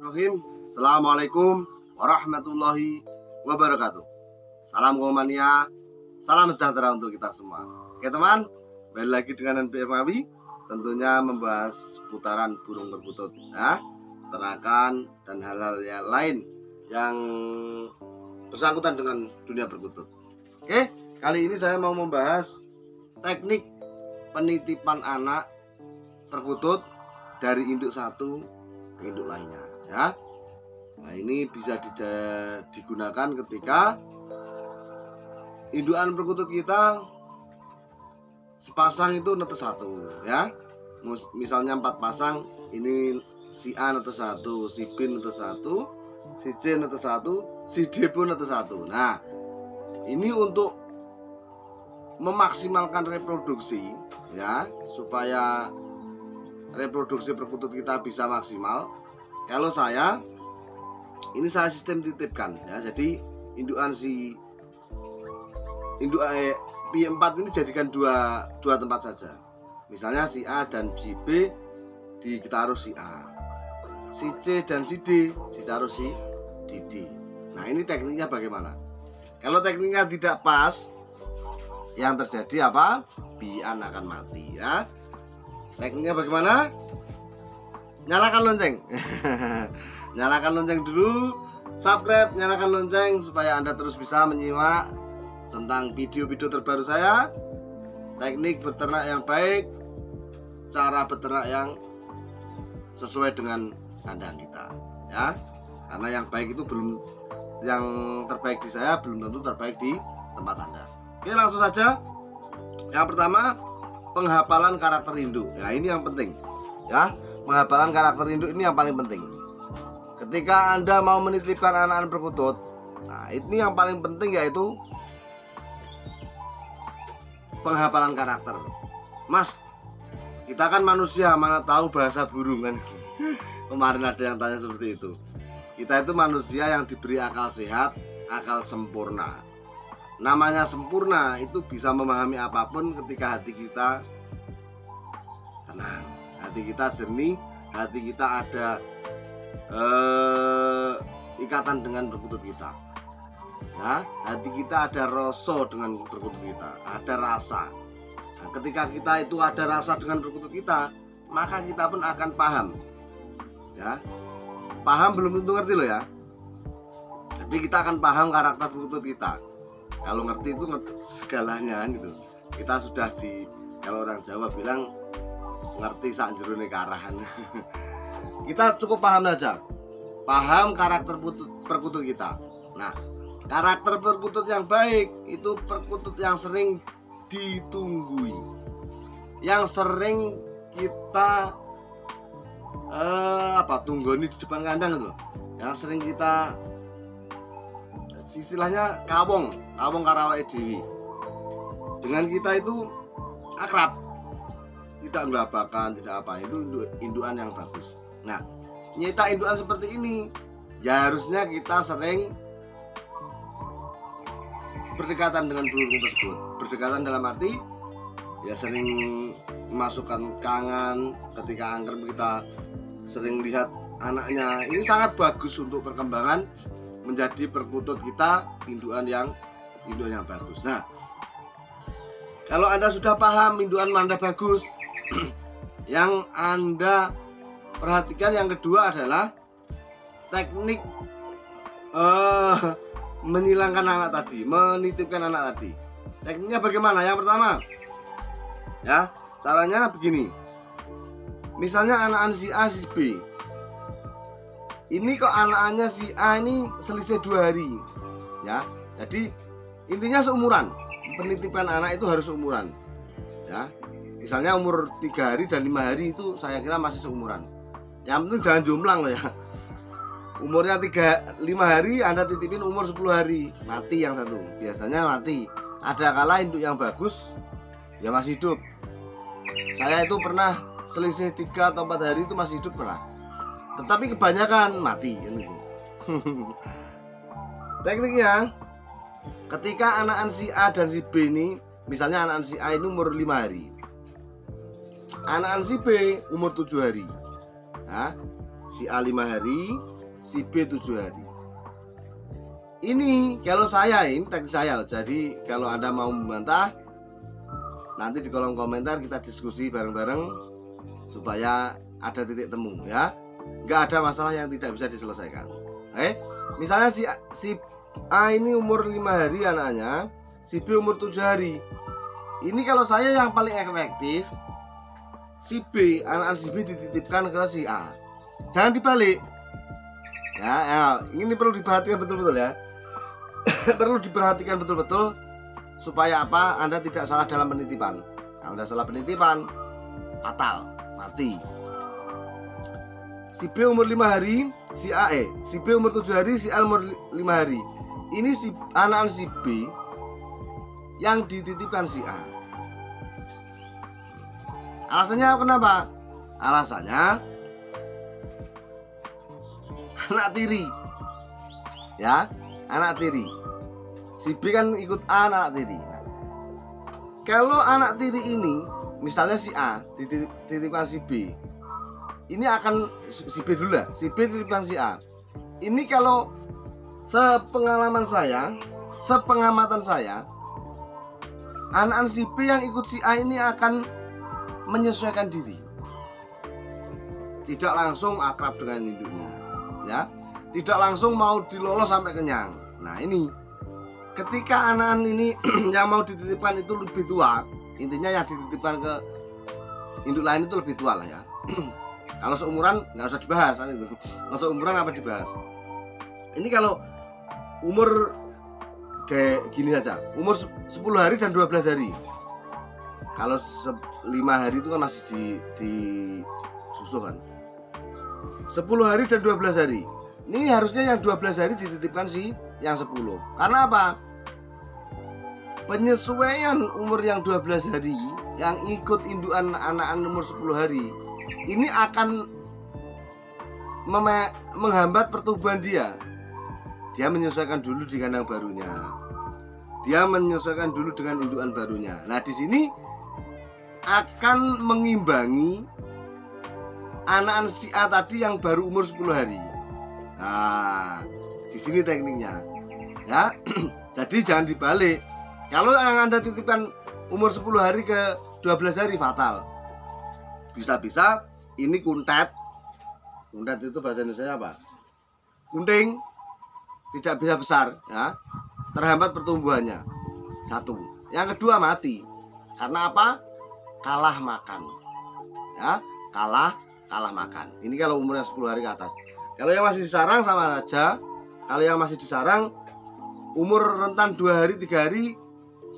Bismillahirrahmanirrahim. Assalamualaikum warahmatullahi wabarakatuh. Salam Komania, salam sejahtera untuk kita semua. Oke teman, kembali lagi dengan NPM Mawi. Tentunya membahas seputaran burung perkutut, ternakan dan hal-hal yang lain yang bersangkutan dengan dunia perkutut. Oke, kali ini saya mau membahas teknik penitipan anak perkutut dari induk satu ke induk lainnya, ya. Nah, ini bisa digunakan ketika indukan perkutut kita sepasang itu netes satu, ya. Misalnya 4 pasang, ini si A netes satu, si B netes satu, si C netes satu, si D pun netes satu. Nah, ini untuk memaksimalkan reproduksi, ya, supaya reproduksi perkutut kita bisa maksimal. Kalau saya sistem titipkan, ya. Jadi indukan P4 ini jadikan dua tempat saja. Misalnya si A dan si B ditaruh si A, si C dan si D ditaruh si D. Nah, ini tekniknya bagaimana? Kalau tekniknya tidak pas, yang terjadi apa? Bian akan mati, ya. Tekniknya bagaimana? Nyalakan lonceng. Nyalakan lonceng dulu, subscribe, nyalakan lonceng supaya Anda terus bisa menyimak tentang video-video terbaru saya, teknik beternak yang baik, cara beternak yang sesuai dengan kandang kita, ya. Karena yang baik itu yang terbaik di saya belum tentu terbaik di tempat Anda. Oke, langsung saja. Yang pertama, penghafalan karakter induk. Nah, ini yang penting, ya. Penghafalan karakter induk ini yang paling penting. Ketika Anda mau menitipkan anak-anak perkutut, nah, ini yang paling penting yaitu penghafalan karakter. Mas, kita kan manusia, mana tahu bahasa burung kan? Kemarin ada yang tanya seperti itu. Kita itu manusia yang diberi akal sehat, akal sempurna. Namanya sempurna itu bisa memahami apapun ketika hati kita tenang, hati kita jernih, hati kita ada ikatan dengan perkutut kita, ya. Hati kita ada rasa dengan perkutut kita, ada rasa. Nah, ketika kita itu ada rasa dengan perkutut kita, maka kita pun akan paham, ya. Paham belum tentu ngerti loh, ya. Jadi kita akan paham karakter perkutut kita. Kalau ngerti itu ngerti segalanya gitu. Kita sudah kalau orang Jawa bilang ngerti sak jerone karahan. Kita cukup paham saja. Paham karakter perkutut kita. Nah, karakter perkutut yang baik itu perkutut yang sering ditunggui, yang sering kita tunggoni di depan kandang itu, yang sering kita istilahnya kawong karawai dewi. Dengan kita itu akrab, tidak ngelabakan, tidak apa, itu indukan yang bagus. Nah, nyata indukan seperti ini ya harusnya kita sering berdekatan dengan burung tersebut. Berdekatan dalam arti ya sering memasukkan kangen ketika angker, kita sering lihat anaknya. Ini sangat bagus untuk perkembangan menjadi perkutut kita indukan yang bagus. Nah, kalau Anda sudah paham indukan Anda bagus, yang Anda perhatikan yang kedua adalah teknik menilangkan anak tadi, menitipkan anak tadi. Tekniknya bagaimana? Yang pertama, ya, caranya begini. Misalnya anak si A, si B. Ini kok anak-anaknya si A ini selisih 2 hari, ya. Jadi intinya seumuran. Penitipan anak itu harus seumuran, ya. Misalnya umur 3 hari dan 5 hari itu saya kira masih seumuran. Yang penting jangan jomplang loh, ya. Umurnya 5 hari Anda titipin umur 10 hari, mati yang satu. Biasanya mati. Ada kala induk yang bagus ya masih hidup. Saya itu pernah selisih 3 atau 4 hari itu masih hidup pernah. Tetapi kebanyakan mati gitu. Tekniknya, ketika anak si A dan si B ini, misalnya anak si A ini umur 5 hari, anak si B umur 7 hari. Nah, si A 5 hari, si B 7 hari. Ini kalau saya, ini teknik saya loh. Jadi kalau Anda mau membantah, nanti di kolom komentar kita diskusi bareng-bareng supaya ada titik temu ya. Nggak ada masalah yang tidak bisa diselesaikan. Oke, misalnya si A ini umur 5 hari anaknya, si B umur 7 hari. Ini kalau saya yang paling efektif, si B, anak si B dititipkan ke si A. Jangan dibalik. Ya, ini perlu diperhatikan betul-betul ya. Perlu diperhatikan betul-betul supaya apa? Anda tidak salah dalam penitipan. Kalau Anda salah penitipan, fatal, mati. Si B umur 5 hari, si B umur 7 hari, si A umur 5 hari. Ini si anak si B yang dititipkan si A. Alasannya kenapa? Alasannya anak tiri. Ya, anak tiri. Si B kan ikut A, anak tiri. Nah, kalau anak tiri ini, misalnya si A dititipkan si B, ini akan si B dulu lah. Si B dititipkan si A. Ini kalau sepengalaman saya, sepengamatan saya, anak si B yang ikut si A ini akan menyesuaikan diri, tidak langsung akrab dengan induknya, ya, tidak langsung mau dilolos sampai kenyang. Nah ini, ketika anak ini yang mau dititipkan itu lebih tua, intinya yang dititipkan ke induk lain itu lebih tua lah ya. Kalau seumuran nggak usah dibahas kan itu. Kalau seumuran apa dibahas? Ini kalau umur kayak gini saja, umur 10 hari dan 12 hari. Kalau 5 hari itu kan masih di susu kan. 10 hari dan 12 hari. Ini harusnya yang 12 hari dititipkan si yang 10. Karena apa? Penyesuaian umur yang 12 hari yang ikut indukan anak umur 10 hari ini akan menghambat pertumbuhan dia. Dia menyesuaikan dulu di kandang barunya. Dia menyesuaikan dulu dengan indukan barunya. Nah, di sini akan mengimbangi anak si A tadi yang baru umur 10 hari. Nah, di sini tekniknya. Ya. Jadi jangan dibalik. Kalau yang Anda titipkan umur 10 hari ke 12 hari fatal. Bisa-bisa ini kuntet. Kuntet itu bahasa Indonesia apa? Kunting. Tidak bisa besar, ya. Terhambat pertumbuhannya. Satu. Yang kedua mati. Karena apa? Kalah makan, ya, kalah makan. Ini kalau umurnya 10 hari ke atas. Kalau yang masih disarang sama saja. Kalau yang masih disarang umur rentan 2 hari 3 hari,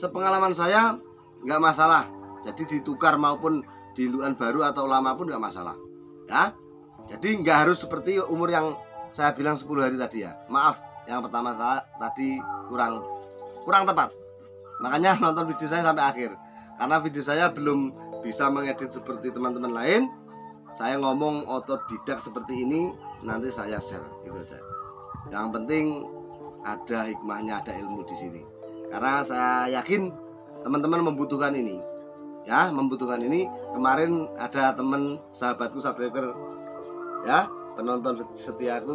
sepengalaman saya nggak masalah. Jadi ditukar maupun di indukan baru atau lama pun nggak masalah, ya. Jadi nggak harus seperti umur yang saya bilang 10 hari tadi ya. Maaf, yang pertama saya tadi kurang tepat. Makanya nonton video saya sampai akhir. Karena video saya belum bisa mengedit seperti teman-teman lain. Saya ngomong otodidak seperti ini, nanti saya share gitu aja. Yang penting ada hikmahnya, ada ilmu di sini. Karena saya yakin teman-teman membutuhkan ini. Ya, membutuhkan ini. Kemarin ada teman sahabatku, subscriber, ya, penonton setiaku,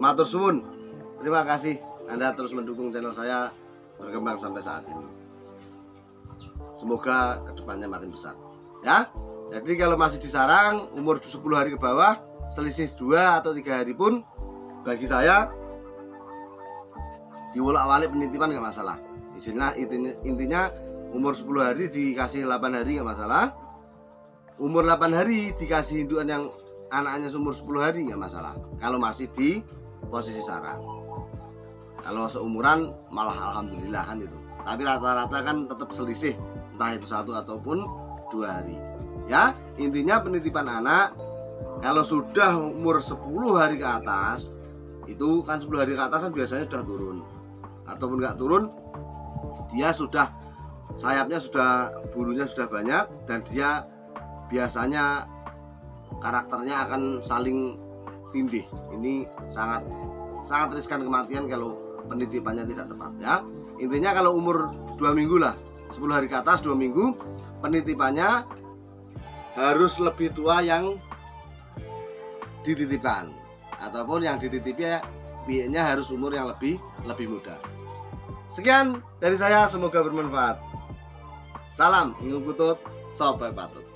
matur suwun. Terima kasih Anda terus mendukung channel saya berkembang sampai saat ini. Semoga kedepannya makin besar, ya. Jadi kalau masih disarang umur 10 hari ke bawah, selisih 2 atau 3 hari pun bagi saya diwolak-walik penitipan nggak masalah. Intinya umur 10 hari dikasih 8 hari nggak masalah. Umur 8 hari dikasih indukan yang anaknya umur 10 hari nggak masalah. Kalau masih di posisi sarang. Kalau seumuran malah alhamdulillah kan itu. Tapi rata-rata kan tetap selisih, entah itu 1 ataupun 2 hari. Ya, intinya penitipan anak kalau sudah umur 10 hari ke atas, itu kan 10 hari ke atas kan biasanya sudah turun. Ataupun nggak turun, dia sudah sayapnya sudah, bulunya sudah banyak, dan dia biasanya karakternya akan saling tindih. Ini sangat riskan kematian kalau penitipannya tidak tepat, ya. Intinya kalau umur 2 minggu lah, 10 hari ke atas 2 minggu, penitipannya harus lebih tua yang dititipkan. ataupun yang dititipi bieknya harus umur yang lebih muda. Sekian dari saya, semoga bermanfaat. Salam Ingu Kutut, Sobat Patut.